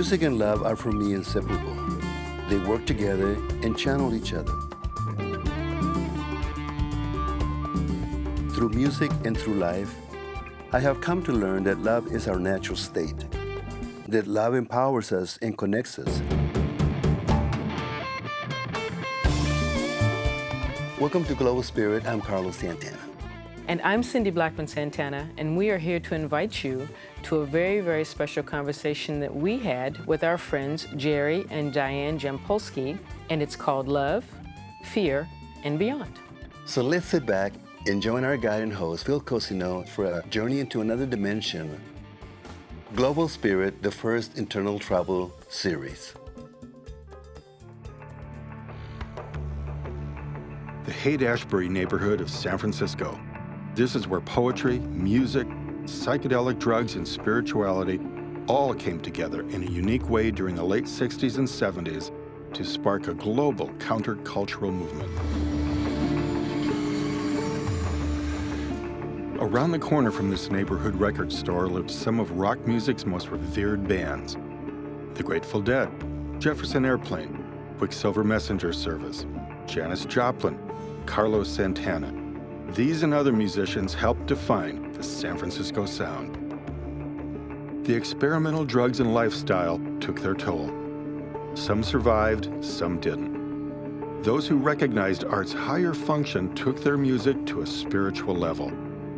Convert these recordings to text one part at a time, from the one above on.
Music and love are for me inseparable. They work together and channel each other. Through music and through life, I have come to learn that love is our natural state, that love empowers us and connects us. Welcome to Global Spirit. I'm Carlos Santana. And I'm Cindy Blackman-Santana, and we are here to invite you to a very, very special conversation that we had with our friends Jerry and Diane Jampolsky, and it's called Love, Fear, and Beyond. So let's sit back and join our guide and host, Phil Cosino, for a journey into another dimension. Global Spirit, the first internal travel series. The Haight-Ashbury neighborhood of San Francisco. This is where poetry, music, psychedelic drugs, and spirituality all came together in a unique way during the late 60s and 70s to spark a global countercultural movement. Around the corner from this neighborhood record store lived some of rock music's most revered bands: the Grateful Dead, Jefferson Airplane, Quicksilver Messenger Service, Janis Joplin, Carlos Santana. These and other musicians helped define the San Francisco sound. The experimental drugs and lifestyle took their toll. Some survived, some didn't. Those who recognized art's higher function took their music to a spiritual level,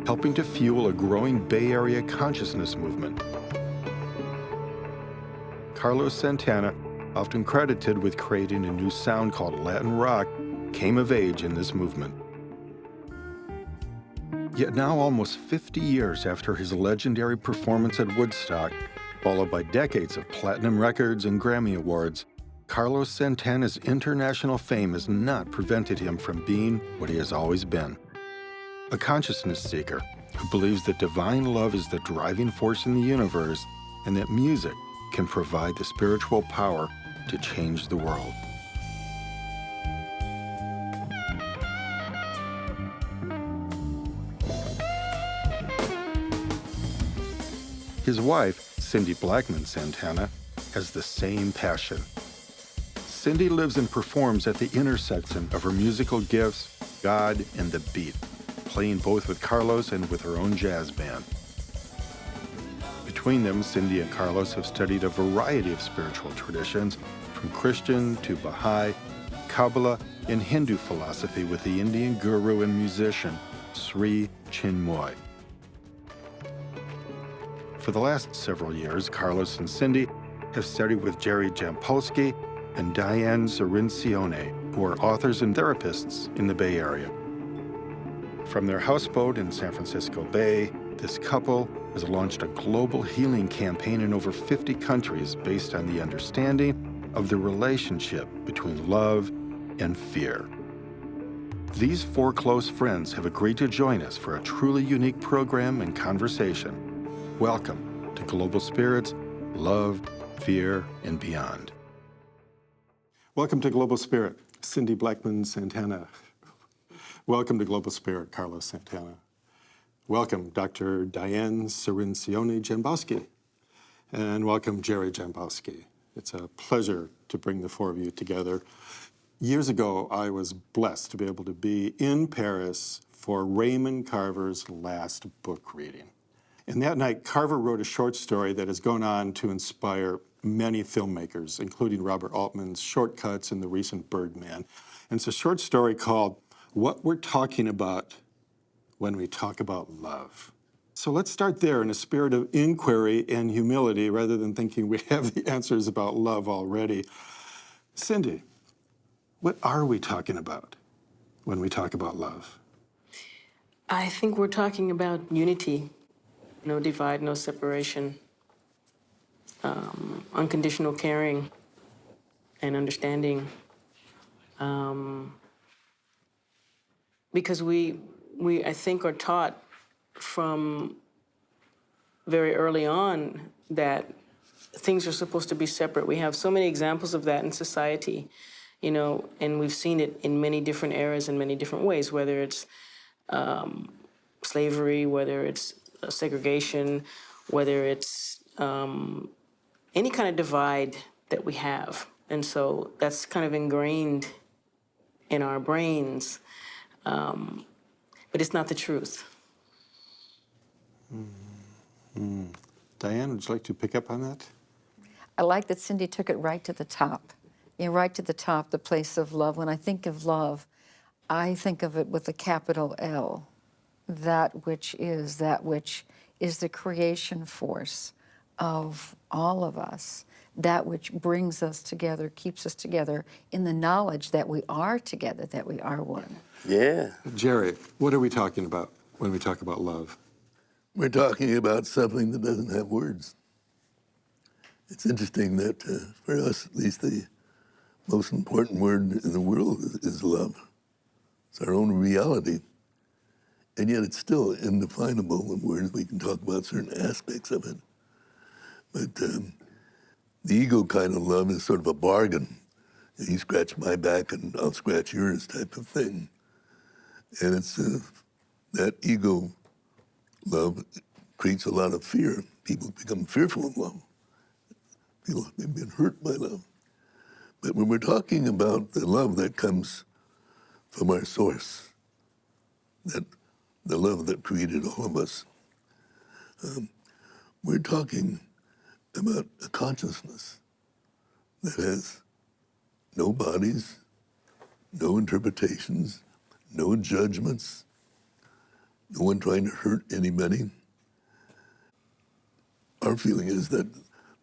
helping to fuel a growing Bay Area consciousness movement. Carlos Santana, often credited with creating a new sound called Latin rock, came of age in this movement. Yet now, almost 50 years after his legendary performance at Woodstock, followed by decades of platinum records and Grammy Awards, Carlos Santana's international fame has not prevented him from being what he has always been: a consciousness seeker who believes that divine love is the driving force in the universe and that music can provide the spiritual power to change the world. His wife, Cindy Blackman-Santana, has the same passion. Cindy lives and performs at the intersection of her musical gifts, God, and the beat, playing both with Carlos and with her own jazz band. Between them, Cindy and Carlos have studied a variety of spiritual traditions, from Christian to Baha'i, Kabbalah, and Hindu philosophy with the Indian guru and musician, Sri Chinmoy. For the last several years, Carlos and Cindy have studied with Jerry Jampolsky and Diane Cirincione, who are authors and therapists in the Bay Area. From their houseboat in San Francisco Bay, this couple has launched a global healing campaign in over 50 countries based on the understanding of the relationship between love and fear. These four close friends have agreed to join us for a truly unique program and conversation. Welcome to Global Spirits, Love, Fear, and Beyond. Welcome to Global Spirit, Cindy Blackman-Santana. Welcome to Global Spirit, Carlos Santana. Welcome, Dr. Diane Cirincione-Jampolsky. And welcome, Jerry Jampolsky. It's a pleasure to bring the four of you together. Years ago, I was blessed to be able to be in Paris for Raymond Carver's last book reading. And that night, Carver wrote a short story that has gone on to inspire many filmmakers, including Robert Altman's Shortcuts and the recent Birdman. And it's a short story called What We're Talking About When We Talk About Love. So let's start there in a spirit of inquiry and humility rather than thinking we have the answers about love already. Cindy, what are we talking about when we talk about love? I think we're talking about unity. No divide, no separation, unconditional caring and understanding. Because we, I think, are taught from very early on that things are supposed to be separate. We have so many examples of that in society, you know, and we've seen it in many different eras in many different ways, whether it's slavery, whether it's segregation, whether it's any kind of divide that we have. And so that's kind of ingrained in our brains, but it's not the truth. Diane, would you like to pick up on that? I like that Cindy took it right to the top. Right to the top, the place of love. When I think of love, I think of it with a capital L, that which is the creation force of all of us, that which brings us together, keeps us together in the knowledge that we are together, that we are one. Yeah. Jerry, what are we talking about when we talk about love? We're talking about something that doesn't have words. It's interesting that for us, at least, the most important word in the world is love. It's our own reality. And yet it's still indefinable in words. We can talk about certain aspects of it. But the ego kind of love is sort of a bargain. You scratch my back and I'll scratch yours type of thing. And it's that ego love creates a lot of fear. People become fearful of love. Feel like they've been hurt by love. But when we're talking about the love that comes from our source, that the love that created all of us, we're talking about a consciousness that has no bodies, no interpretations, no judgments, no one trying to hurt anybody. Our feeling is that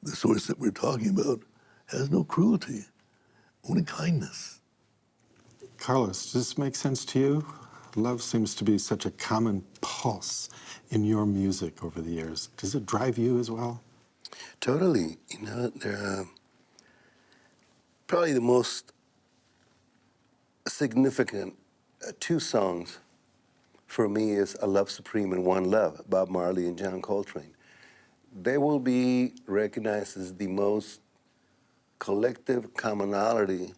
the source that we're talking about has no cruelty, only kindness. Carlos, does this make sense to you? Love seems to be such a common pulse in your music over the years. Does it drive you as well? Totally. They're probably the most significant two songs for me is A Love Supreme and One Love, Bob Marley and John Coltrane. They will be recognized as the most collective commonality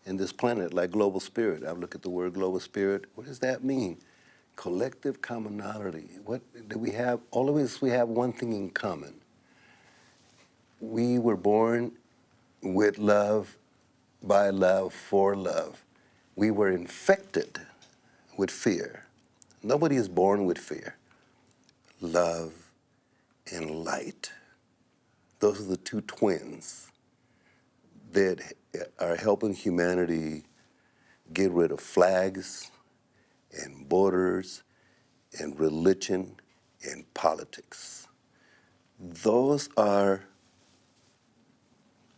in this planet, like global spirit. I look at the word global spirit. What does that mean? Collective commonality. What do we have? All of us, we have one thing in common. We were born with love, by love, for love. We were infected with fear. Nobody is born with fear. Love and light. Those are the two twins that are helping humanity get rid of flags and borders and religion and politics. Those are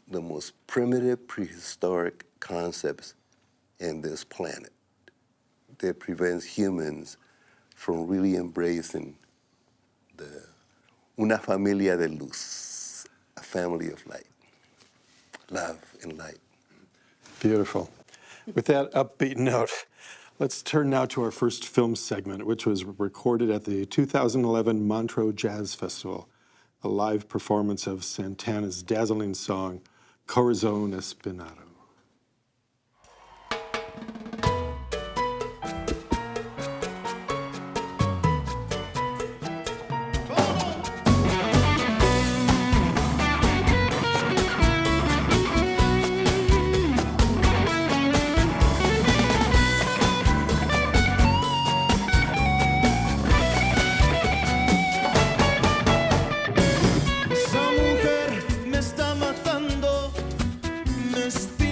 the most primitive, prehistoric concepts in this planet that prevents humans from really embracing the una familia de luz, a family of light, love and light. Beautiful. With that upbeat note, let's turn now to our first film segment, which was recorded at the 2011 Montreux Jazz Festival, a live performance of Santana's dazzling song, Corazon Espinado. Esa mujer me está matando, me está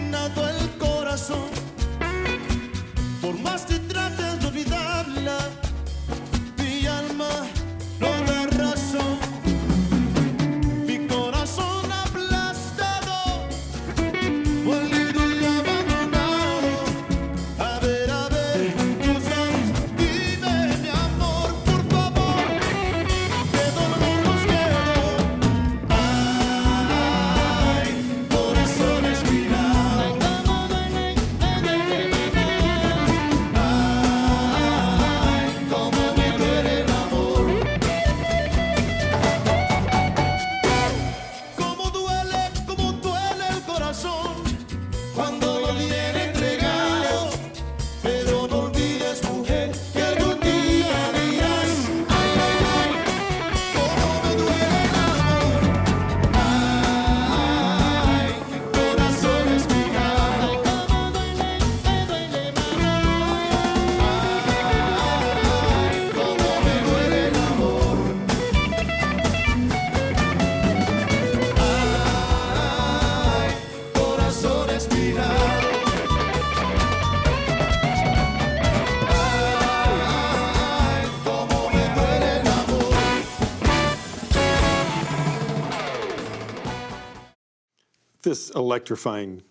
this electrifying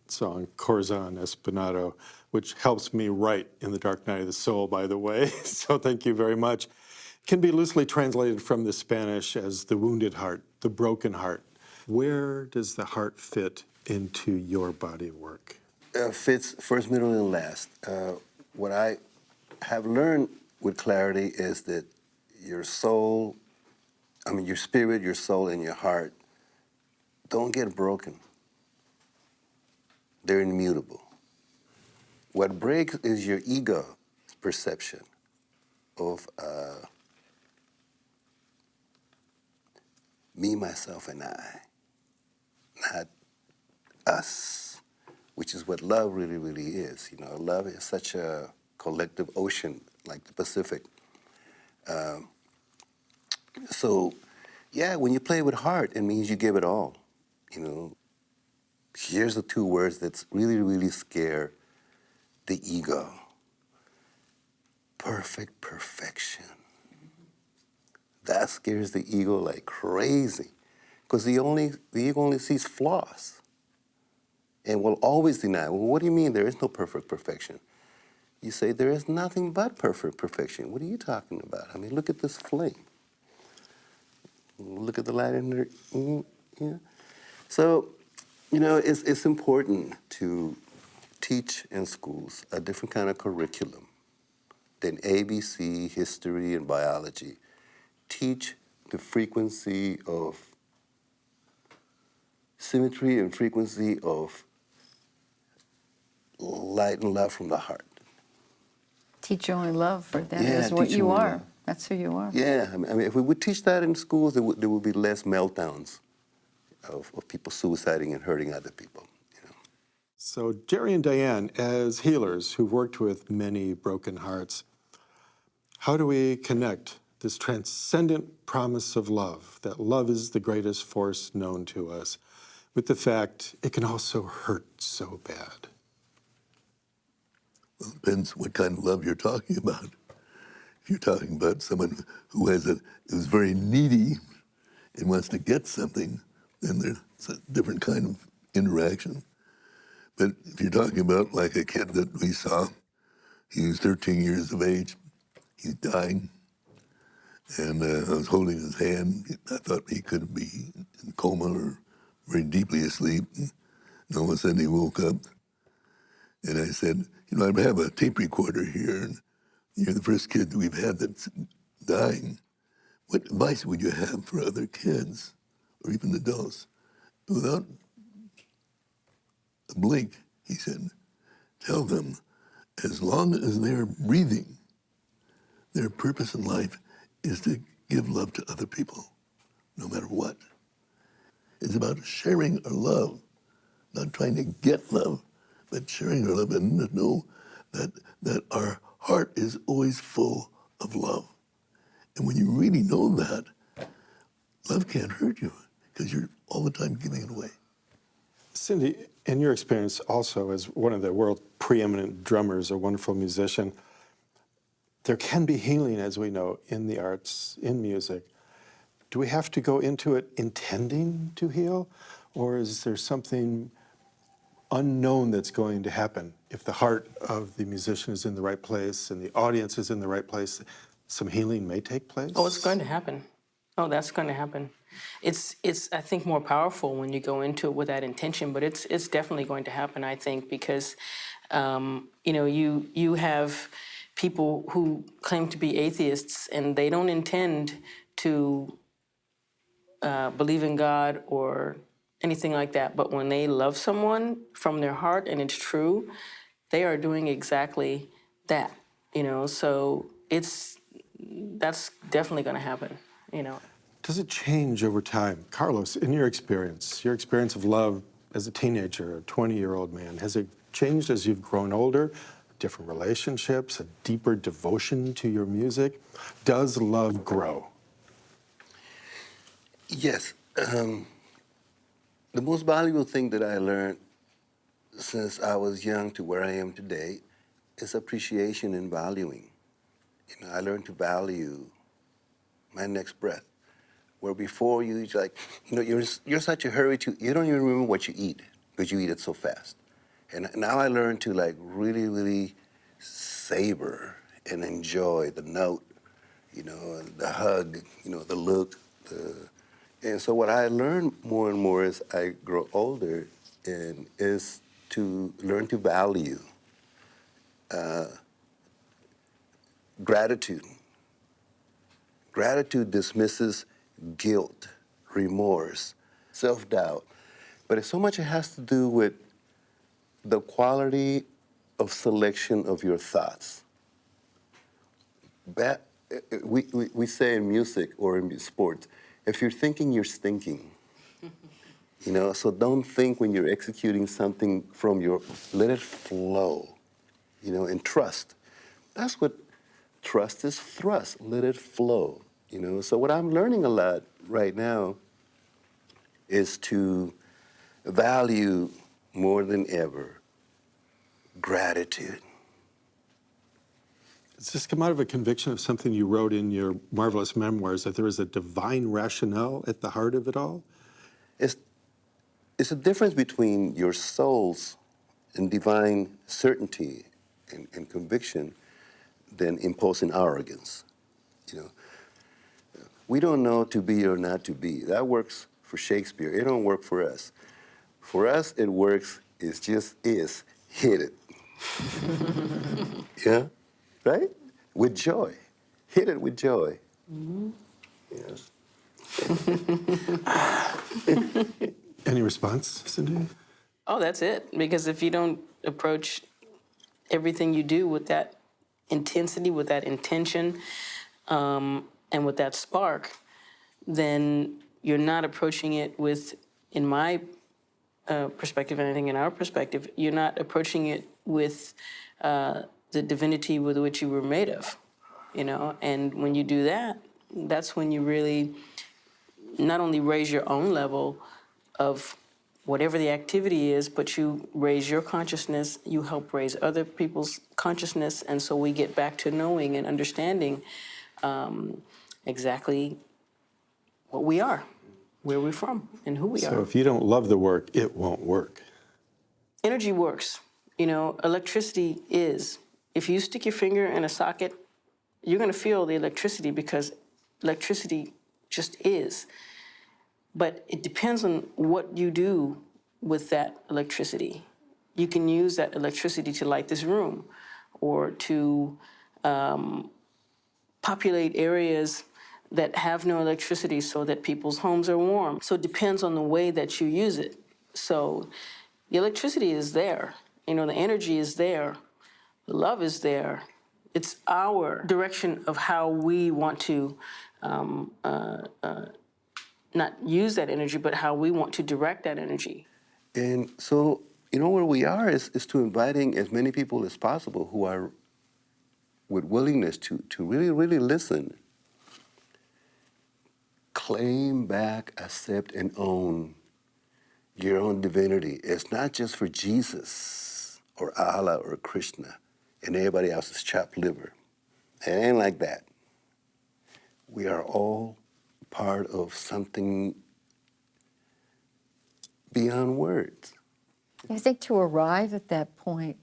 song, Corazon Espinado, which helps me write in the dark night of the soul, by the way, so thank you very much, can be loosely translated from the Spanish as the wounded heart, the broken heart. Where does the heart fit into your body of work? Fits first, middle, and last. What I have learned with clarity is that your soul, your spirit, your soul, and your heart don't get broken. They're immutable. What breaks is your ego perception of me, myself, and I, not us, which is what love really, really is. Love is such a collective ocean, like the Pacific. So, yeah, when you play with heart, it means you give it all. Here's the two words that really, really scare the ego. Perfect perfection. That scares the ego like crazy, because the ego only sees flaws and will always deny. Well, what do you mean there is no perfect perfection? You say there is nothing but perfect perfection. What are you talking about? Look at this flame. Look at the light in there. Yeah. So, it's important to teach in schools a different kind of curriculum than ABC, history, and biology. Teach the frequency of symmetry and frequency of light and love from the heart. Teach only love, for that Yeah, is what teach you only are. love. That's who you are. Yeah, if we would teach that in schools, there would be less meltdowns of people suiciding and hurting other people. So Jerry and Diane, as healers who've worked with many broken hearts, how do we connect this transcendent promise of love, that love is the greatest force known to us, with the fact it can also hurt so bad? Well, it depends what kind of love you're talking about. If you're talking about someone who is very needy and wants to get something, then there's a different kind of interaction. But if you're talking about like a kid that we saw, he was 13 years of age, he's dying, and I was holding his hand. I thought he could be in coma or very deeply asleep. And all of a sudden he woke up, and I said, I have a tape recorder here, and you're the first kid that we've had that's dying. What advice would you have for other kids, or even adults? Without a blink, he said, tell them, as long as they're breathing, their purpose in life is to give love to other people, no matter what. It's about sharing our love, not trying to get love, but sharing our love and to know that our heart is always full of love. And when you really know that, love can't hurt you because you're all the time giving it away. Cindy, in your experience also as one of the world's preeminent drummers, a wonderful musician, there can be healing, as we know, in the arts, in music. Do we have to go into it intending to heal, or is there something unknown that's going to happen? If the heart of the musician is in the right place and the audience is in the right place, some healing may take place? Oh, it's going to happen. Oh, that's going to happen. It's I think more powerful when you go into it with that intention, but it's definitely going to happen, I think, because you have people who claim to be atheists and they don't intend to believe in God or anything like that. But when they love someone from their heart and it's true, they are doing exactly that. So that's definitely going to happen. Does it change over time? Carlos, in your experience of love as a teenager, a 20-year-old man, has it changed as you've grown older? Different relationships, a deeper devotion to your music? Does love grow? Yes. The most valuable thing that I learned since I was young to where I am today is appreciation and valuing. I learned to value my next breath, where before you're like, you're such a hurry you don't even remember what you eat because you eat it so fast. And now I learn to like really, really savor and enjoy the note, and the hug, the look. And so what I learn more and more as I grow older is to learn to value gratitude. Gratitude dismisses guilt, remorse, self-doubt. But so much it has to do with the quality of selection of your thoughts. We say in music or in sports, if you're thinking, you're stinking. So don't think when you're executing something let it flow, and trust. That's what trust is, thrust, let it flow, So what I'm learning a lot right now is to value more than ever gratitude. Does this come out of a conviction of something you wrote in your marvelous memoirs, that there is a divine rationale at the heart of it all? It's a difference between your soul's and divine certainty and conviction than imposing arrogance. We don't know to be or not to be. That works for Shakespeare. It don't work for us. For us, it works. It just is. Hit it. Yeah, right? With joy. Hit it with joy. Mm-hmm. Yeah. Any response, Cindy? Oh, that's it. Because if you don't approach everything you do with that intensity, with that intention, and with that spark, then you're not approaching it with, in my perspective, and I think in our perspective, you're not approaching it with the divinity with which you were made of, And when you do that, that's when you really not only raise your own level of whatever the activity is, but you raise your consciousness, you help raise other people's consciousness, and so we get back to knowing and understanding exactly what we are, where we're from, and who we are. So if you don't love the work, it won't work. Energy works. Electricity is. If you stick your finger in a socket, you're going to feel the electricity because electricity just is. But it depends on what you do with that electricity. You can use that electricity to light this room or to populate areas that have no electricity so that people's homes are warm. So it depends on the way that you use it. So the electricity is there. The energy is there. The love is there. It's our direction of how we want to not use that energy, but how we want to direct that energy. And so, where we are is to inviting as many people as possible who are with willingness to really, really listen, claim back, accept, and own your own divinity. It's not just for Jesus or Allah or Krishna and everybody else's chopped liver. It ain't like that. We are all part of something beyond words. I think to arrive at that point,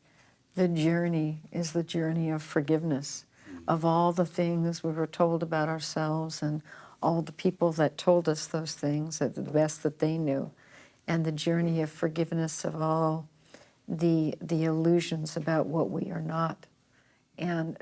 the journey is the journey of forgiveness of all the things we were told about ourselves and all the people that told us those things at the best that they knew, and the journey of forgiveness of all the illusions about what we are not. And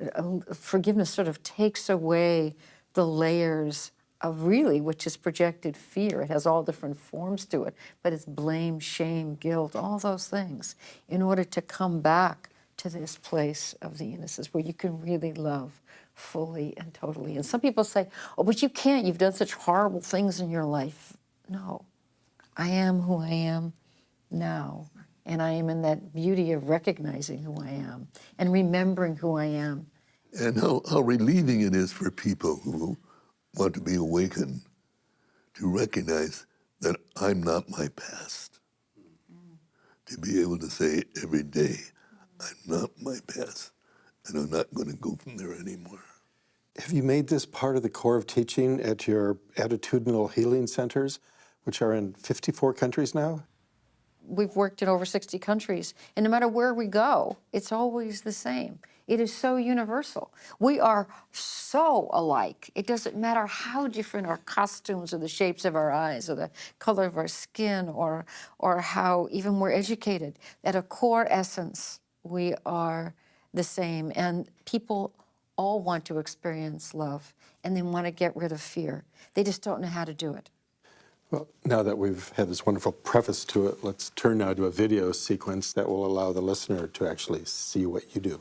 forgiveness sort of takes away the layers of really, which is projected fear. It has all different forms to it, but it's blame, shame, guilt, all those things, in order to come back to this place of the innocence where you can really love fully and totally. And some people say, oh, but you can't, you've done such horrible things in your life. No, I am who I am now. And I am in that beauty of recognizing who I am and remembering who I am. And how relieving it is for people who want to be awakened to recognize that I'm not my past. To be able to say every day, I'm not my past, and I'm not going to go from there anymore. Have you made this part of the core of teaching at your attitudinal healing centers, which are in 54 countries now? We've worked in over 60 countries, and no matter where we go, it's always the same. It is so universal. We are so alike. It doesn't matter how different our costumes or the shapes of our eyes or the color of our skin or how even we're educated. At a core essence, we are the same. And people all want to experience love, and they want to get rid of fear. They just don't know how to do it. Well, now that we've had this wonderful preface to it, let's turn now to a video sequence that will allow the listener to actually see what you do.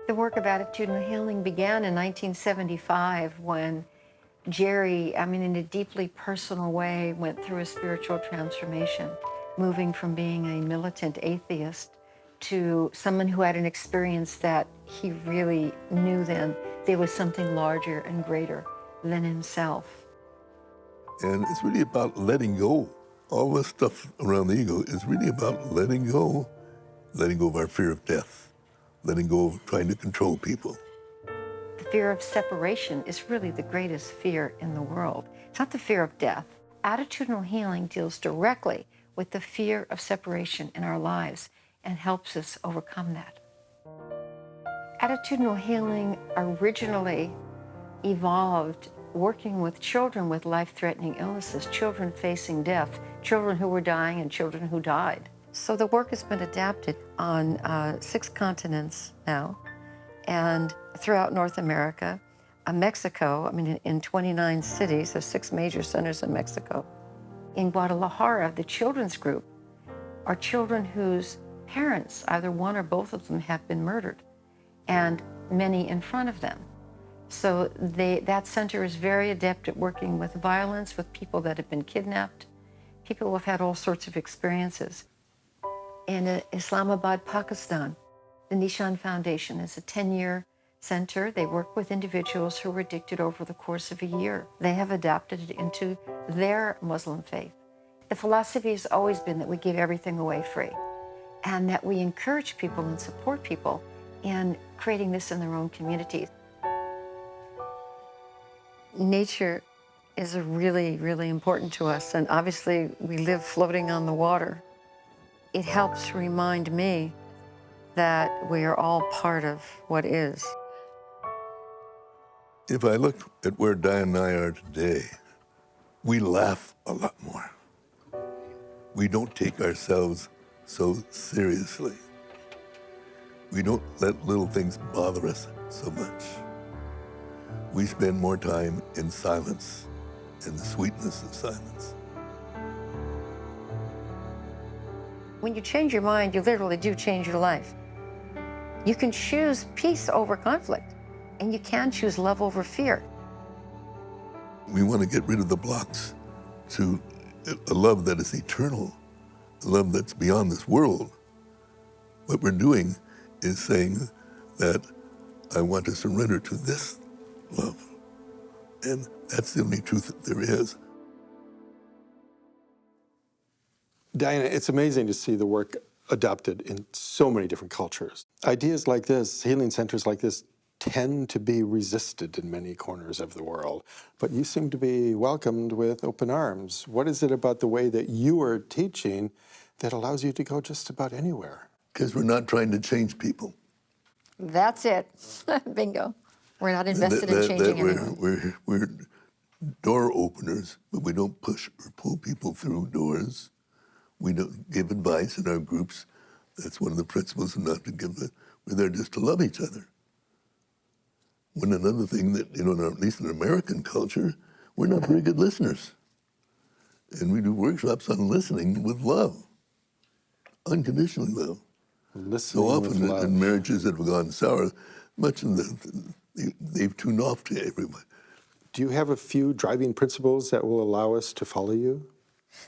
The work of attitudinal healing began in 1975 when Jerry, in a deeply personal way, went through a spiritual transformation, moving from being a militant atheist to someone who had an experience that he really knew then there was something larger and greater than himself. And it's really about letting go. All this stuff around the ego is really about letting go of our fear of death, letting go of trying to control people. The fear of separation is really the greatest fear in the world. It's not the fear of death. Attitudinal healing deals directly with the fear of separation in our lives and helps us overcome that. Attitudinal healing originally evolved working with children with life-threatening illnesses, children facing death, children who were dying and children who died. So the work has been adapted on 6 continents now and throughout North America, Mexico, in 29 cities, there's 6 major centers in Mexico. In Guadalajara, the children's group are children whose parents, either one or both of them, have been murdered, and many in front of them. So that center is very adept at working with violence, with people that have been kidnapped, people who have had all sorts of experiences. In Islamabad, Pakistan, the Nishan Foundation is a 10-year center. They work with individuals who were addicted over the course of a year. They have adapted it into their Muslim faith. The philosophy has always been that we give everything away free and that we encourage people and support people in creating this in their own communities. Nature is really, really important to us, and obviously we live floating on the water. It helps remind me that we are all part of what is. If I look at where Diane and I are today, we laugh a lot more. We don't take ourselves so seriously. We don't let little things bother us so much. We spend more time in silence and the sweetness of silence. When you change your mind, you literally do change your life. You can choose peace over conflict, and you can choose love over fear. We want to get rid of the blocks to a love that is eternal, a love that's beyond this world. What we're doing is saying that I want to surrender to this love. And that's the only truth that there is. Diane, it's amazing to see the work adopted in so many different cultures. Ideas like this, healing centers like this, tend to be resisted in many corners of the world, but you seem to be welcomed with open arms. What is it about the way that you are teaching that allows you to go just about anywhere? Because we're not trying to change people. That's it. Bingo. We're not invested in changing anyone. We're door openers, but we don't push or pull people through doors. We don't give advice in our groups. That's one of the principles, not to give it. We're there just to love each other. When another thing that, at least in American culture, we're not very good listeners. And we do workshops on listening with love, unconditionally love. Listening So often with love. in marriages that have gone sour, much of they've tuned off to everybody. Do you have a few driving principles that will allow us to follow you?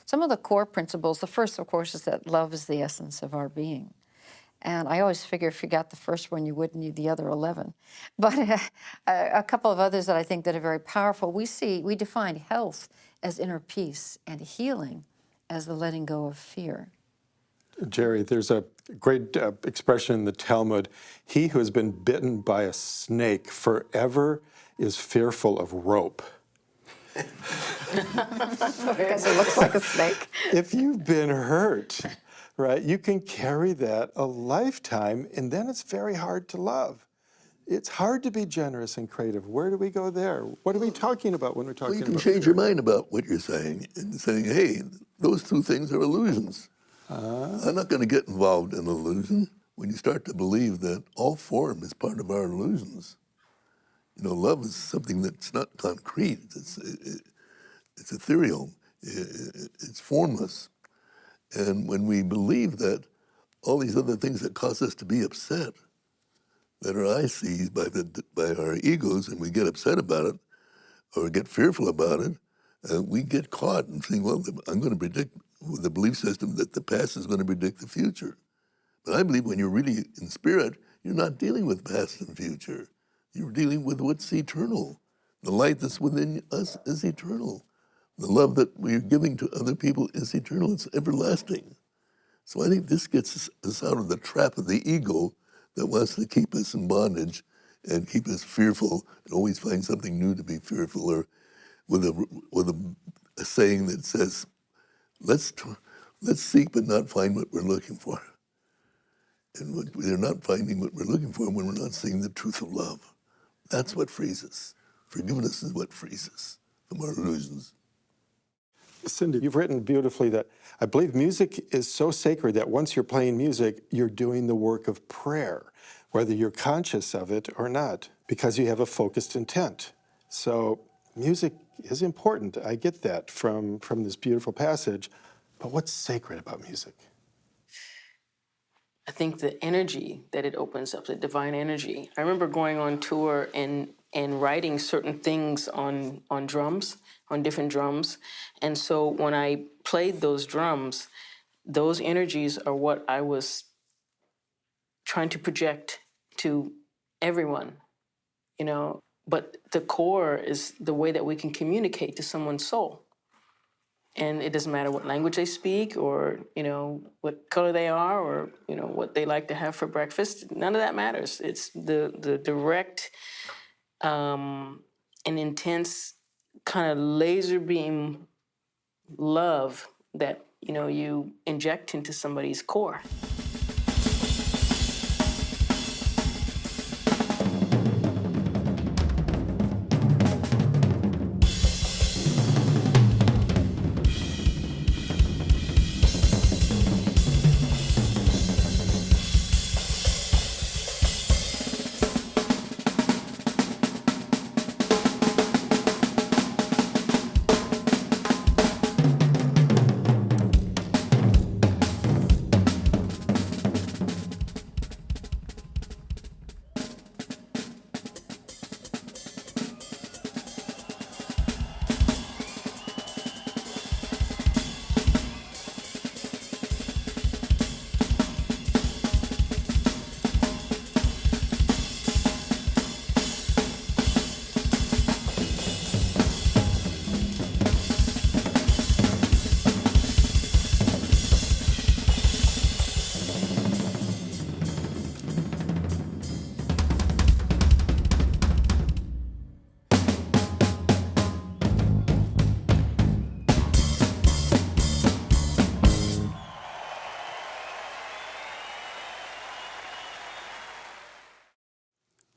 Some of the core principles, the first, of course, is that love is the essence of our being. And I always figure if you got the first one, you wouldn't need the other 11. But a couple of others that I think that are very powerful. We define health as inner peace and healing as the letting go of fear. Jerry, there's a great expression in the Talmud. He who has been bitten by a snake forever is fearful of rope. Because it looks like a snake. If you've been hurt, right, you can carry that a lifetime, and then it's very hard to love. It's hard to be generous and creative. Where do we go there? What are we talking about when we're talking Well, you can about change fear? your mind about what you're saying and saying, hey, those two things are illusions. I'm not going to get involved in illusion. When you start to believe that all form is part of our illusions, love is something that's not concrete. It's ethereal. It's formless. And when we believe that all these other things that cause us to be upset, that our eyes see by our egos, and we get upset about it or get fearful about it, we get caught in saying, well, I'm going to predict with the belief system that the past is going to predict the future. But I believe when you're really in spirit, you're not dealing with past and future. You're dealing with what's eternal. The light that's within us is eternal. The love that we're giving to other people is eternal. It's everlasting. So I think this gets us out of the trap of the ego that wants to keep us in bondage and keep us fearful and always find something new to be fearful, or with a saying that says, let's seek but not find what we're looking for. And we're not finding what we're looking for when we're not seeing the truth of love. That's what frees us. Forgiveness is what frees us from our illusions. Cindy, you've written beautifully that I believe music is so sacred that once you're playing music, you're doing the work of prayer, whether you're conscious of it or not, because you have a focused intent. So music is important. I get that from this beautiful passage. But what's sacred about music? I think the energy that it opens up, the divine energy. I remember going on tour and writing certain things on drums, on different drums. And so when I played those drums, those energies are what I was trying to project to everyone, But the core is the way that we can communicate to someone's soul. And it doesn't matter what language they speak, or what color they are, or what they like to have for breakfast. None of that matters. It's the direct and intense kind of laser beam love that you inject into somebody's core.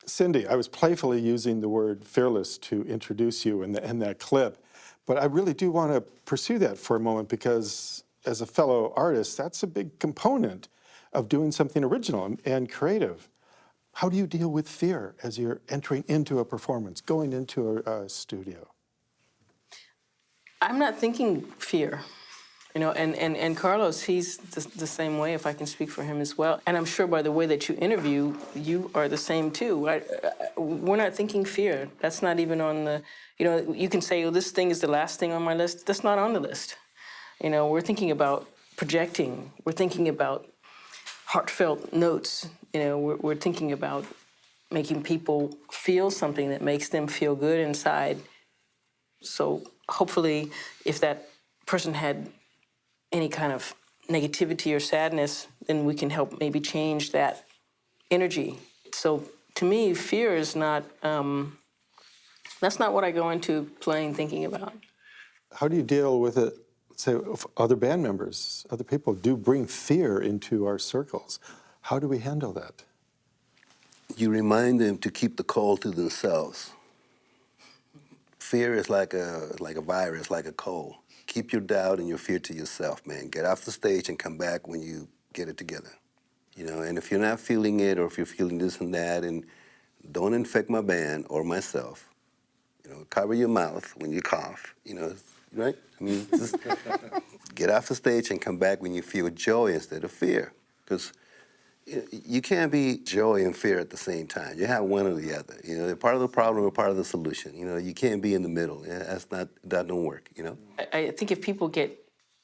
Cindy, I was playfully using the word fearless to introduce you in that clip, but I really do want to pursue that for a moment, because as a fellow artist, that's a big component of doing something original and creative. How do you deal with fear as you're entering into a performance, going into a studio? I'm not thinking fear. And Carlos, he's the same way, if I can speak for him as well. And I'm sure by the way that you interview, you are the same too. We're not thinking fear. That's not even on the, you can say, oh, this thing is the last thing on my list. That's not on the list. We're thinking about projecting. We're thinking about heartfelt notes. We're thinking about making people feel something that makes them feel good inside. So hopefully, if that person had any kind of negativity or sadness, then we can help maybe change that energy. So to me, fear is not, that's not what I go into playing thinking about. How do you deal with it? Say, if other band members, other people do bring fear into our circles. How do we handle that? You remind them to keep the cold to themselves. Fear is like a virus, like a cold. Keep your doubt and your fear to yourself, man. Get off the stage and come back when you get it together. You know, and if you're not feeling it, or if you're feeling this and that, and don't infect my band or myself. You know, cover your mouth when you cough. You know, right? I mean, just get off the stage and come back when you feel joy instead of fear, because you can't be joy and fear at the same time. You have one or the other. You know, they're part of the problem or part of the solution. You know, you can't be in the middle. That don't work. You know. I think if people get,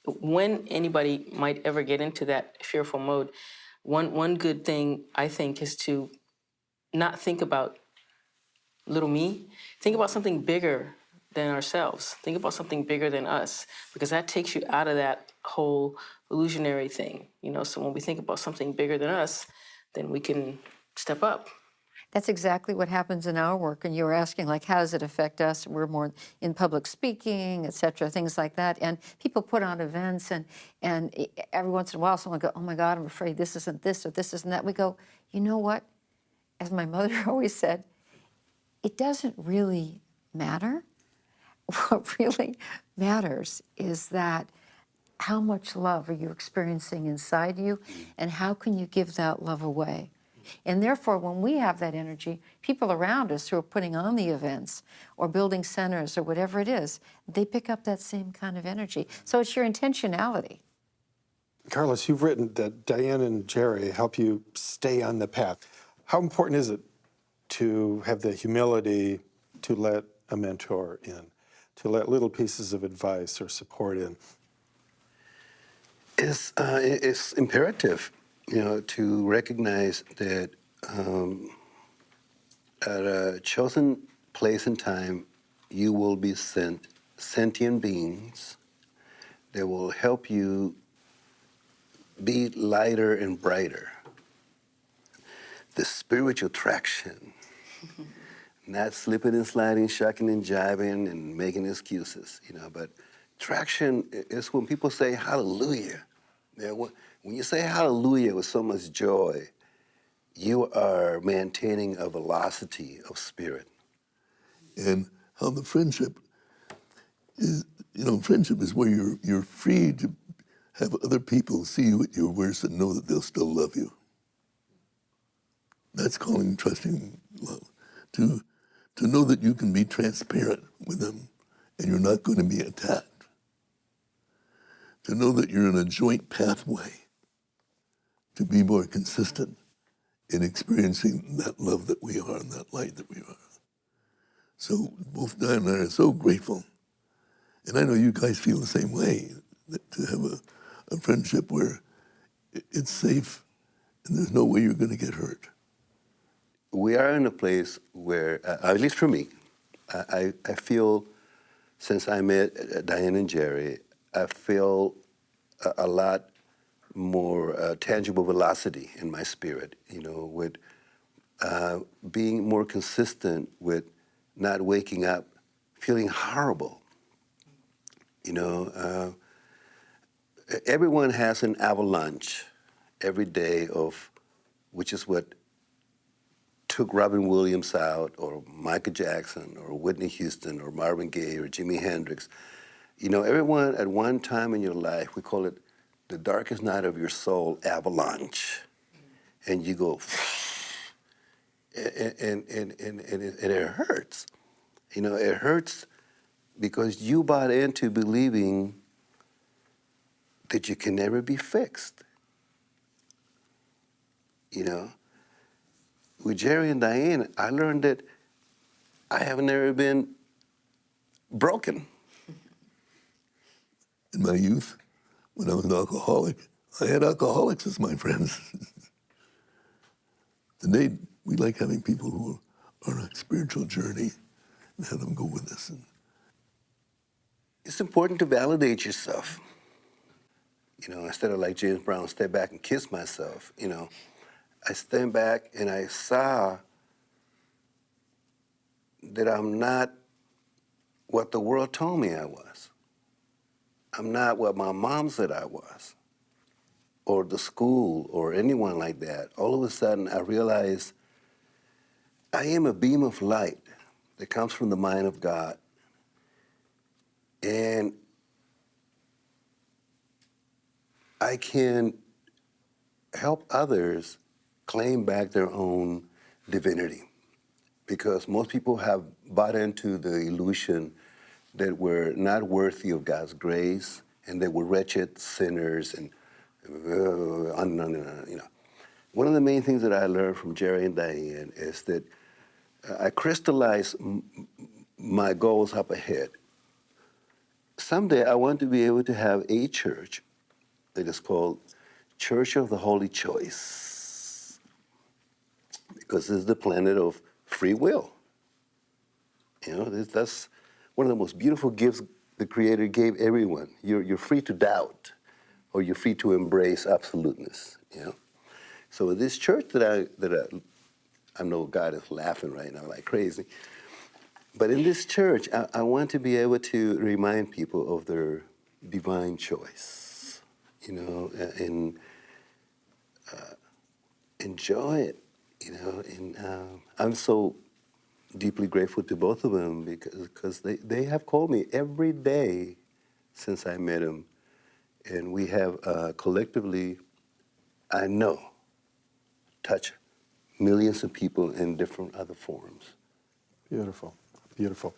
when anybody might ever get into that fearful mode, one good thing I think is to not think about little me. Think about something bigger than ourselves. Think about something bigger than us, because that takes you out of that whole illusionary thing. You know, so when we think about something bigger than us, then we can step up. That's exactly what happens in our work. And you were asking, like, how does it affect us? We're more in public speaking, et cetera, things like that. And people put on events, and every once in a while someone will go, oh my God, I'm afraid this isn't this or this isn't that. We go, you know what? As my mother always said, it doesn't really matter. What really matters is that how much love are you experiencing inside you, and how can you give that love away? And therefore, when we have that energy, people around us who are putting on the events or building centers or whatever it is, they pick up that same kind of energy. So it's your intentionality. Carlos, you've written that Diane and Jerry help you stay on the path. How important is it to have the humility to let a mentor in, to let little pieces of advice or support in? It's imperative, you know, to recognize that at a chosen place and time, you will be sent sentient beings that will help you be lighter and brighter. The spiritual traction, not slipping and sliding, shucking and jiving and making excuses, you know, but traction is when people say hallelujah. You know, when you say hallelujah with so much joy, you are maintaining a velocity of spirit. And how the friendship is, you know, friendship is where you're free to have other people see you at your worst and know that they'll still love you. That's calling trusting love. To know that you can be transparent with them and you're not going to be attacked. To know that you're in a joint pathway to be more consistent in experiencing that love that we are and that light that we are. So both Diane and I are so grateful. And I know you guys feel the same way, that to have a friendship where it's safe and there's no way you're going to get hurt. We are in a place where, at least for me, I feel, since I met Diane and Jerry, I feel a lot more tangible velocity in my spirit, you know, with being more consistent with not waking up feeling horrible. You know, everyone has an avalanche every day of, which is what took Robin Williams out, or Michael Jackson, or Whitney Houston, or Marvin Gaye, or Jimi Hendrix. You know, everyone at one time in your life, we call it the darkest night of your soul avalanche. And you go, and it hurts. You know, it hurts because you bought into believing that you can never be fixed. You know, with Jerry and Diane, I learned that I have never been broken. In my youth, when I was an alcoholic, I had alcoholics as my friends. Today, we like having people who are on a spiritual journey and have them go with us. It's important to validate yourself. You know, instead of like James Brown, step back and kiss myself, you know, I stand back and I saw that I'm not what the world told me I was. I'm not what my mom said I was, or the school, or anyone like that. All of a sudden, I realized I am a beam of light that comes from the mind of God. And I can help others claim back their own divinity. Because most people have bought into the illusion that we're not worthy of God's grace and that we're wretched sinners and on and on and on, you know. One of the main things that I learned from Jerry and Diane is that I crystallize my goals up ahead. Someday I want to be able to have a church that is called Church of the Holy Choice, because this is the planet of free will. You know, that's one of the most beautiful gifts the Creator gave everyone. You're free to doubt, or you're free to embrace absoluteness. You know, so this church that I know God is laughing right now like crazy, but in this church, I want to be able to remind people of their divine choice. You know, and enjoy it. You know, and I'm so deeply grateful to both of them because they have called me every day since I met them. And we have collectively, I know, touched millions of people in different other forms. Beautiful, beautiful.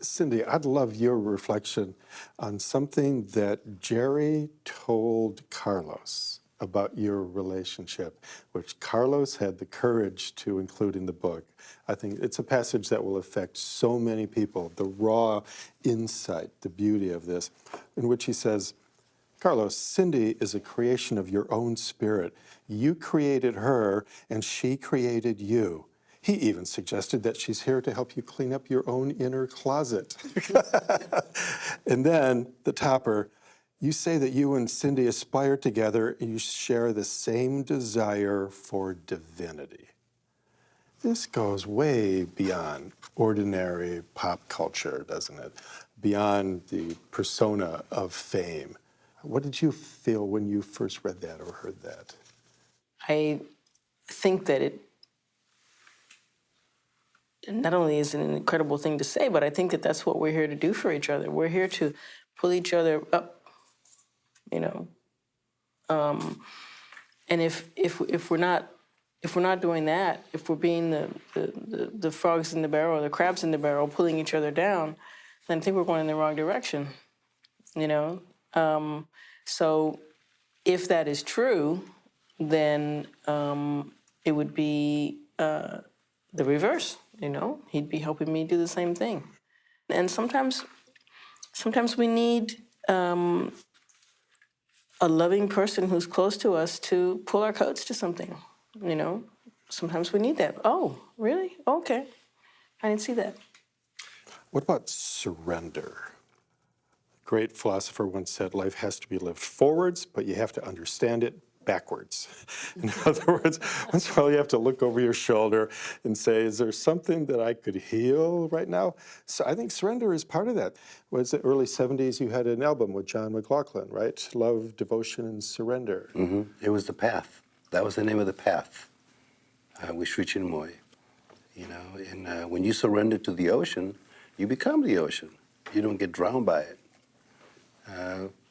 Cindy, I'd love your reflection on something that Jerry told Carlos about your relationship, which Carlos had the courage to include in the book. I think it's a passage that will affect so many people, the raw insight, the beauty of this, in which he says, Carlos, Cindy is a creation of your own spirit. You created her, and she created you. He even suggested that she's here to help you clean up your own inner closet. And then the topper, you say that you and Cindy aspire together and you share the same desire for divinity. This goes way beyond ordinary pop culture, doesn't it? Beyond the persona of fame. What did you feel when you first read that or heard that? I think that it not only is it an incredible thing to say, but I think that that's what we're here to do for each other. We're here to pull each other up, you know. And if we're not doing that, if we're being the frogs in the barrel or the crabs in the barrel, pulling each other down, then I think we're going in the wrong direction, you know. So if that is true, then it would be the reverse, you know. He'd be helping me do the same thing. And sometimes we need a loving person who's close to us to pull our coats to something, you know. Sometimes we need that. Oh, really? Okay. I didn't see that. What about surrender? A great philosopher once said, life has to be lived forwards, but you have to understand it backwards. In other words, once in a while you have to look over your shoulder and say, is there something that I could heal right now? So I think surrender is part of that. Was it early 70s, you had an album with John McLaughlin, right? Love, Devotion, and Surrender. Mm-hmm. It was The Path. That was the name of the path with Sri Chinmoy. You know, and when you surrender to the ocean, you become the ocean. You don't get drowned by it.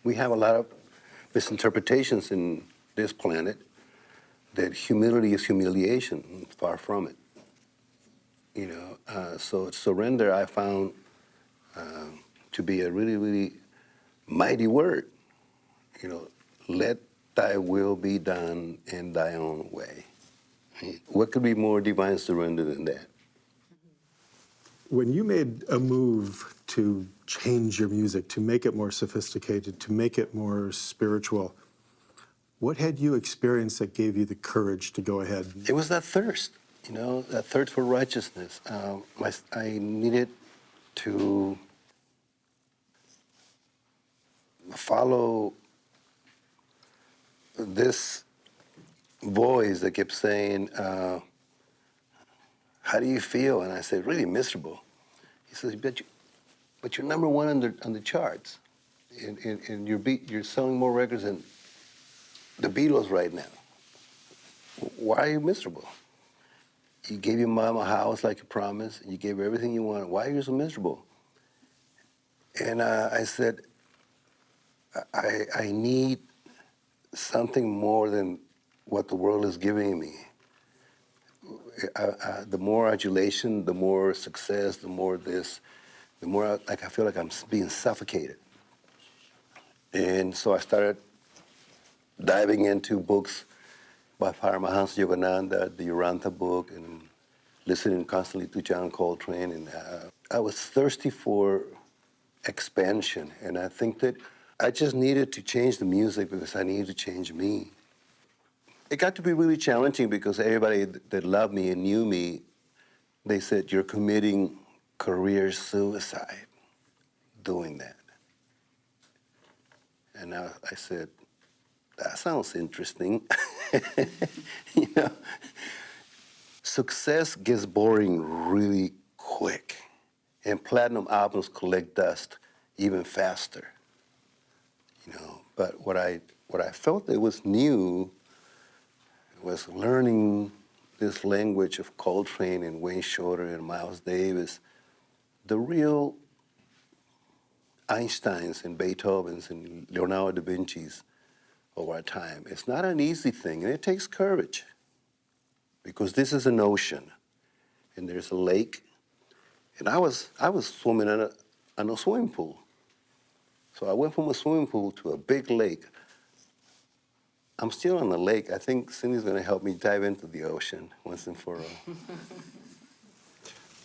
We have a lot of misinterpretations in this planet that humility is humiliation. Far from it. You know, so surrender I found to be a really, really mighty word. You know, let thy will be done in thy own way. What could be more divine surrender than that? When you made a move to change your music, to make it more sophisticated, to make it more spiritual, what had you experienced that gave you the courage to go ahead? It was that thirst, you know, that thirst for righteousness. I needed to follow this voice that kept saying, how do you feel? And I said, really miserable. He says, but you're number one on the charts. And you're selling more records than the Beatles right now. Why are you miserable? You gave your mom a house like you promised. You gave her everything you wanted. Why are you so miserable? And I said, I need something more than what the world is giving me. The more adulation, the more success, the more this, the more like I feel like I'm being suffocated. And so I started diving into books by Paramahansa Yogananda, the Yoranta book, and listening constantly to John Coltrane. And I was thirsty for expansion. And I think that I just needed to change the music because I needed to change me. It got to be really challenging because everybody that loved me and knew me, they said, you're committing career suicide doing that. And I said, that sounds interesting. You know, success gets boring really quick, and platinum albums collect dust even faster. You know, but what I felt that was new was learning this language of Coltrane and Wayne Shorter and Miles Davis, the real Einsteins and Beethovens and Leonardo da Vinci's of our time. It's not an easy thing, and it takes courage, because this is an ocean, and there's a lake, and I was swimming in a swimming pool. So I went from a swimming pool to a big lake. I'm still on the lake. I think Cindy's going to help me dive into the ocean once and for all.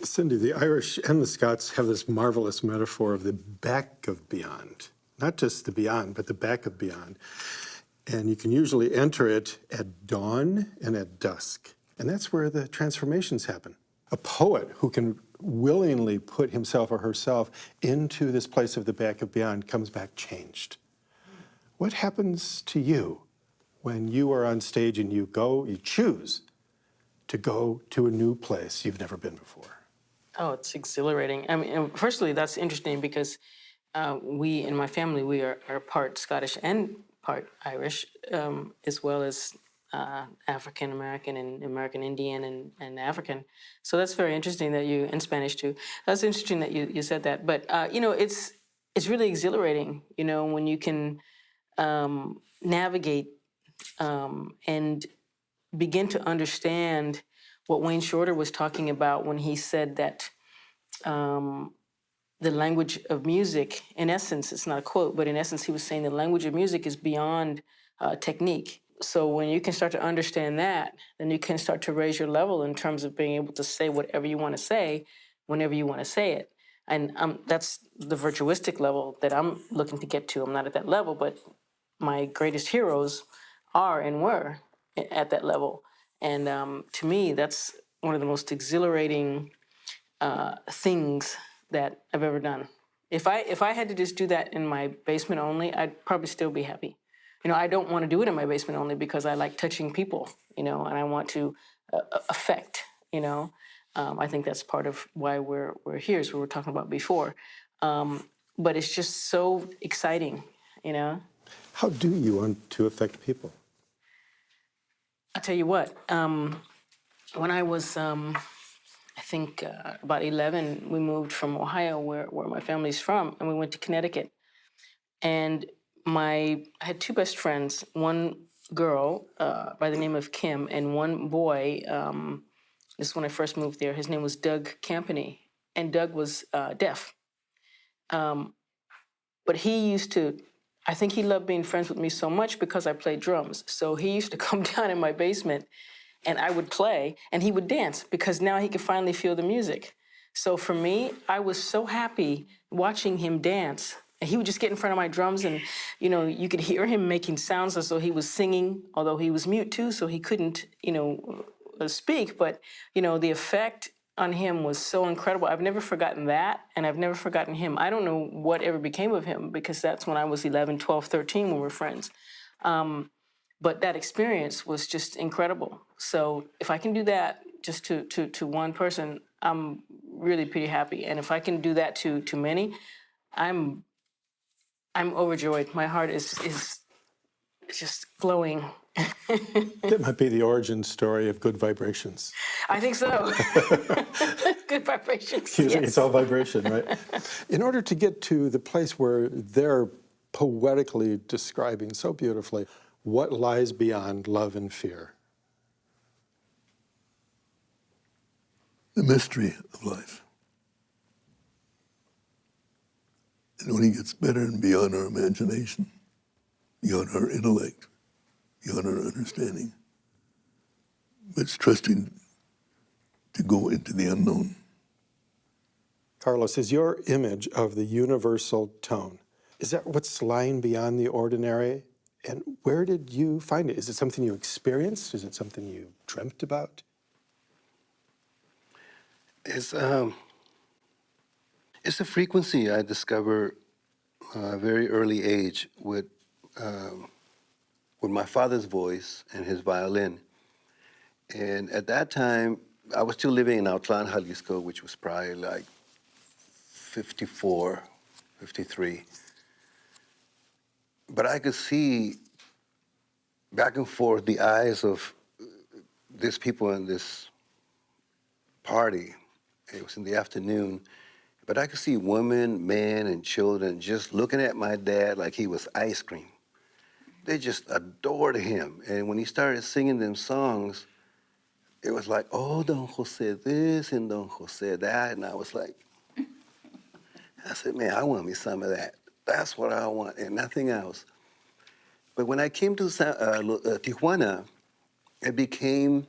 Cindy, the Irish and the Scots have this marvelous metaphor of the back of beyond. Not just the beyond, but the back of beyond. And you can usually enter it at dawn and at dusk. And that's where the transformations happen. A poet who can willingly put himself or herself into this place of the back of beyond comes back changed. What happens to you when you are on stage and you choose to go to a new place you've never been before? Oh, it's exhilarating. I mean, and firstly, that's interesting because we, in my family, we are part Scottish and part Irish, as well as African American and American Indian and African. So that's very interesting that you, and Spanish too. That's interesting that you said that. But you know, it's really exhilarating. You know, when you can navigate and begin to understand what Wayne Shorter was talking about when he said that the language of music, in essence, it's not a quote, but in essence, he was saying the language of music is beyond technique. So when you can start to understand that, then you can start to raise your level in terms of being able to say whatever you want to say, whenever you want to say it. And that's the virtuistic level that I'm looking to get to. I'm not at that level, but my greatest heroes are and were at that level. And to me, that's one of the most exhilarating things that I've ever done. If I had to just do that in my basement only, I'd probably still be happy. You know, I don't want to do it in my basement only because I like touching people, you know, and I want to affect, you know. I think that's part of why we're here, as we were talking about before. But it's just so exciting, you know. How do you want to affect people? I'll tell you what, when I was, I think about 11, we moved from Ohio, where my family's from, and we went to Connecticut. And I had two best friends, one girl by the name of Kim, and one boy, this is when I first moved there, his name was Doug Campany, and Doug was deaf. But he used to, I think he loved being friends with me so much because I played drums. So he used to come down in my basement and I would play and he would dance because now he could finally feel the music. So for me, I was so happy watching him dance. And he would just get in front of my drums and, you know, you could hear him making sounds as though he was singing, although he was mute too, so he couldn't, you know, speak. But, you know, the effect on him was so incredible. I've never forgotten that, and I've never forgotten him. I don't know what ever became of him because that's when I was 11, 12, 13 when we were friends. But that experience was just incredible. So if I can do that just to one person, I'm really pretty happy. And if I can do that to many, I'm overjoyed. My heart is just glowing. That might be the origin story of Good Vibrations. I think so. Good vibrations. It's Yes. all vibration, right? In order to get to the place where they're poetically describing so beautifully what lies beyond love and fear. The mystery of life. It only gets better and beyond our imagination, beyond our intellect, beyond our understanding. But it's trusting to go into the unknown. Carlos, is your image of the universal tone, is that what's lying beyond the ordinary? And where did you find it? Is it something you experienced? Is it something you dreamt about? It's a frequency I discovered a very early age with my father's voice and his violin. And at that time, I was still living in Outlan, Jalisco, which was probably like 54, 53. But I could see back and forth the eyes of these people in this party. It was in the afternoon. But I could see women, men, and children just looking at my dad like he was ice cream. They just adored him. And when he started singing them songs, it was like, oh, Don Jose this and Don Jose that. And I was like, I said, man, I want me some of that. That's what I want and nothing else. But when I came to Tijuana, it became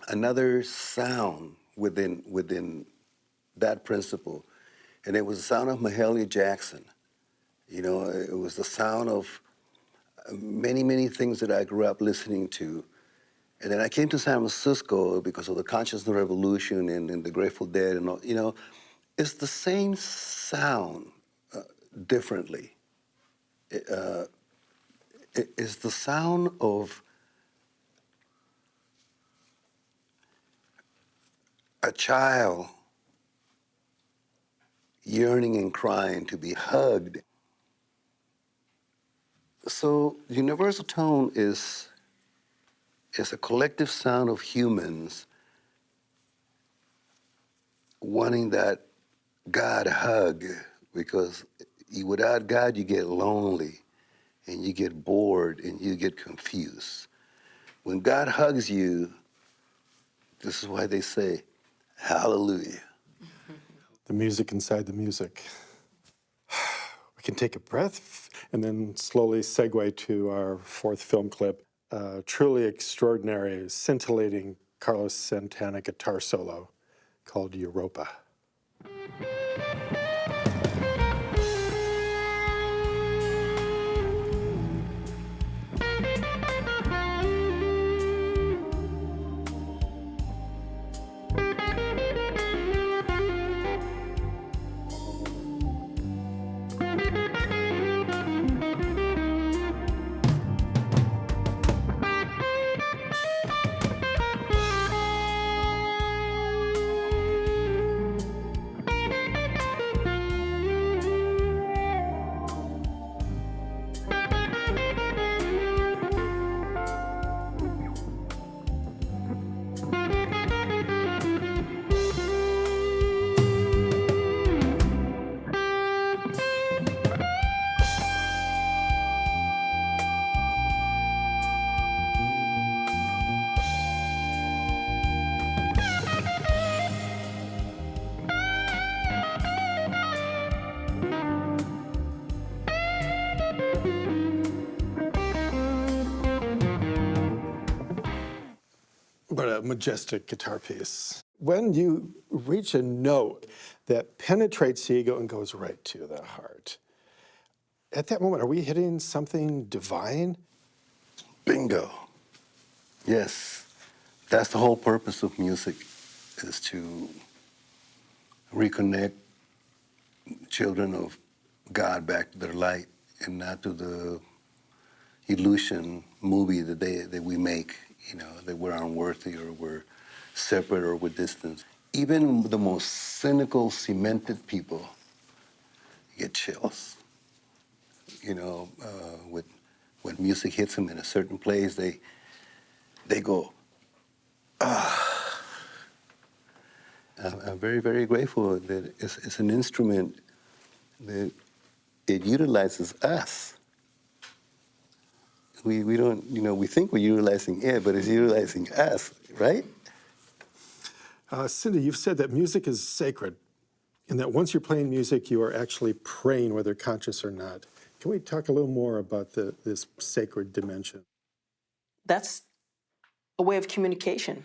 another sound within that principle. And it was the sound of Mahalia Jackson. You know, it was the sound of many, many things that I grew up listening to. And then I came to San Francisco because of the consciousness revolution and the Grateful Dead and all, you know, it's the same sound differently. It's the sound of a child yearning and crying to be hugged. So universal tone is a collective sound of humans wanting that God hug, because without God you get lonely and you get bored and you get confused. When God hugs you, this is why they say, hallelujah. The music inside the music. We can take a breath and then slowly segue to our fourth film clip. Truly extraordinary, scintillating Carlos Santana guitar solo called Europa. What a majestic guitar piece. When you reach a note that penetrates the ego and goes right to the heart, at that moment, are we hitting something divine? Bingo. Yes. That's the whole purpose of music, is to reconnect children of God back to their light and not to the illusion movie that we make, you know, that we're unworthy or we're separate or we're distant. Even the most cynical, cemented people get chills. You know, when music hits them in a certain place, they go, I'm very, very grateful that it's an instrument that it utilizes us. We don't, you know, we think we're utilizing it, but it's utilizing us, right? Cindy, you've said that music is sacred, and that once you're playing music, you are actually praying, whether conscious or not. Can we talk a little more about this sacred dimension? That's a way of communication.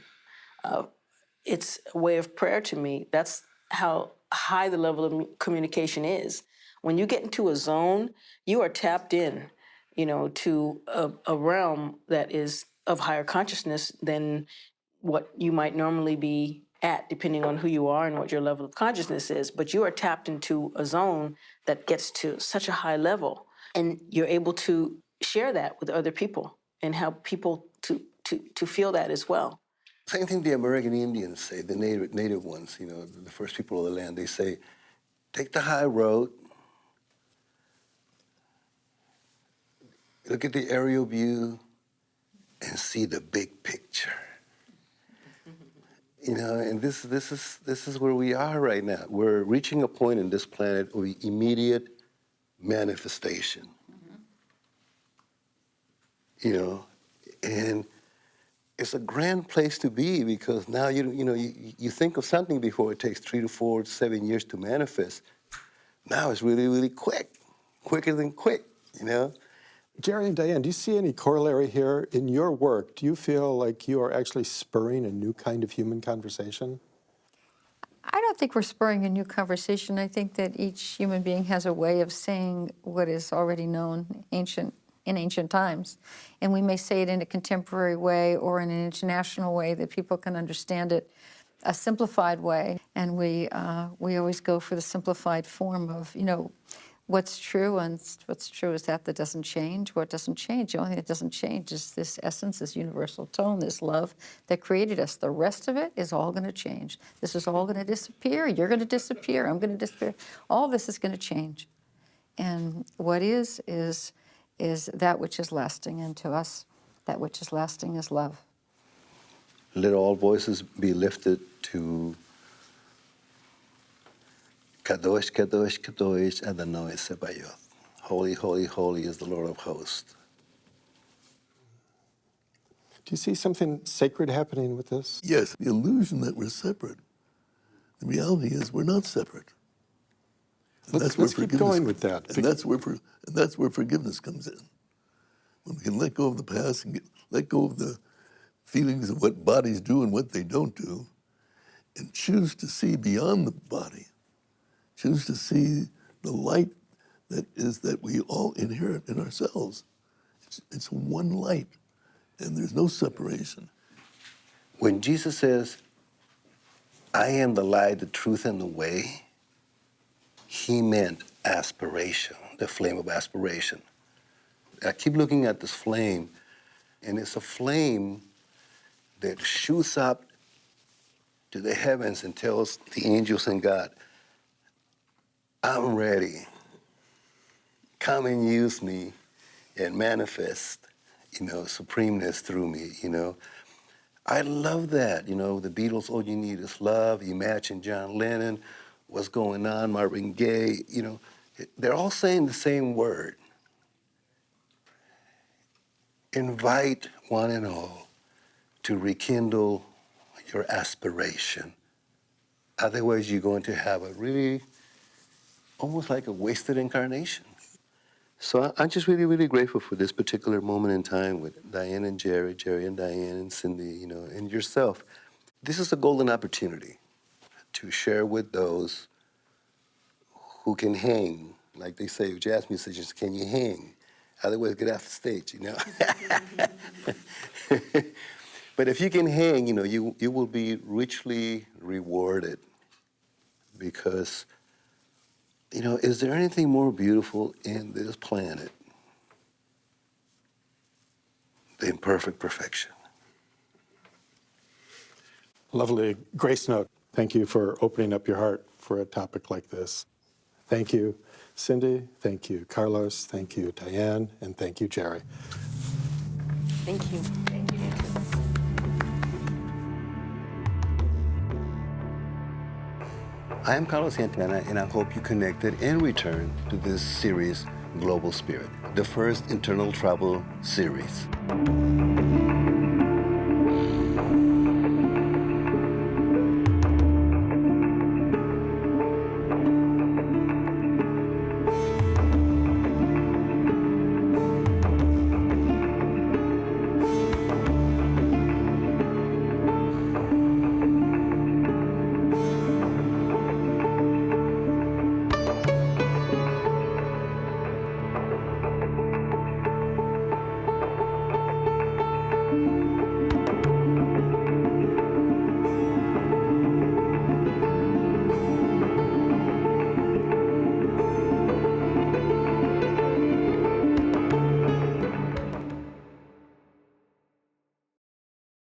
It's a way of prayer to me. That's how high the level of communication is. When you get into a zone, you are tapped in, you know, to a realm that is of higher consciousness than what you might normally be at, depending on who you are and what your level of consciousness is. But you are tapped into a zone that gets to such a high level, and you're able to share that with other people and help people to feel that as well. Same thing the American Indians say, the native ones, you know, the first people of the land. They say, take the high road, look at the aerial view, and see the big picture. You know, and this is where we are right now. We're reaching a point in this planet of immediate manifestation. You know, and it's a grand place to be because now you think of something before it takes 3 to 4 to 7 years to manifest. Now it's really, really quick, quicker than quick, you know? Jerry and Diane, do you see any corollary here in your work? Do you feel like you are actually spurring a new kind of human conversation? I don't think we're spurring a new conversation. I think that each human being has a way of saying what is already known in ancient times. And we may say it in a contemporary way or in an international way that people can understand it, a simplified way. And we always go for the simplified form of, you know, what's true, and what's true is that doesn't change. What doesn't change, the only thing that doesn't change is this essence, this universal tone, this love that created us. The rest of it is all going to change. This is all going to disappear. You're going to disappear. I'm going to disappear. All this is going to change. And what is that which is lasting. And to us, that which is lasting is love. Let all voices be lifted to Kadosh, Kadosh, Kadosh, Adonai Sebayoth. Holy, holy, holy is the Lord of hosts. Do you see something sacred happening with this? Yes, the illusion that we're separate. The reality is we're not separate. And Let's where keep forgiveness going with that. And that's where forgiveness comes in. When we can let go of the past and let go of the feelings of what bodies do and what they don't do, and choose to see beyond the body, choose to see the light that we all inherit in ourselves. It's one light, and there's no separation. When Jesus says, I am the light, the truth, and the way, he meant aspiration, the flame of aspiration. I keep looking at this flame, and it's a flame that shoots up to the heavens and tells the angels and God, I'm ready. Come and use me and manifest, you know, supremeness through me, you know. I love that, you know, the Beatles, All You Need Is Love, Imagine John Lennon, What's Going On, Marvin Gaye, you know, they're all saying the same word. Invite one and all to rekindle your aspiration. Otherwise, you're going to have a really, almost like a wasted incarnation. So I'm just really, really grateful for this particular moment in time with Diane and Jerry, Jerry and Diane and Cindy, you know, and yourself. This is a golden opportunity to share with those who can hang. Like they say, jazz musicians, can you hang? Otherwise, get off the stage, you know. But if you can hang, you know, you will be richly rewarded because, you know, is there anything more beautiful in this planet the imperfect perfection. Lovely grace note. Thank you for opening up your heart for a topic like this. Thank you, Cindy. Thank you, Carlos. Thank you, Diane. And thank you, Jerry. Thank you. I am Carlos Santana, and I hope you connected and returned to this series, Global Spirit, the first internal travel series.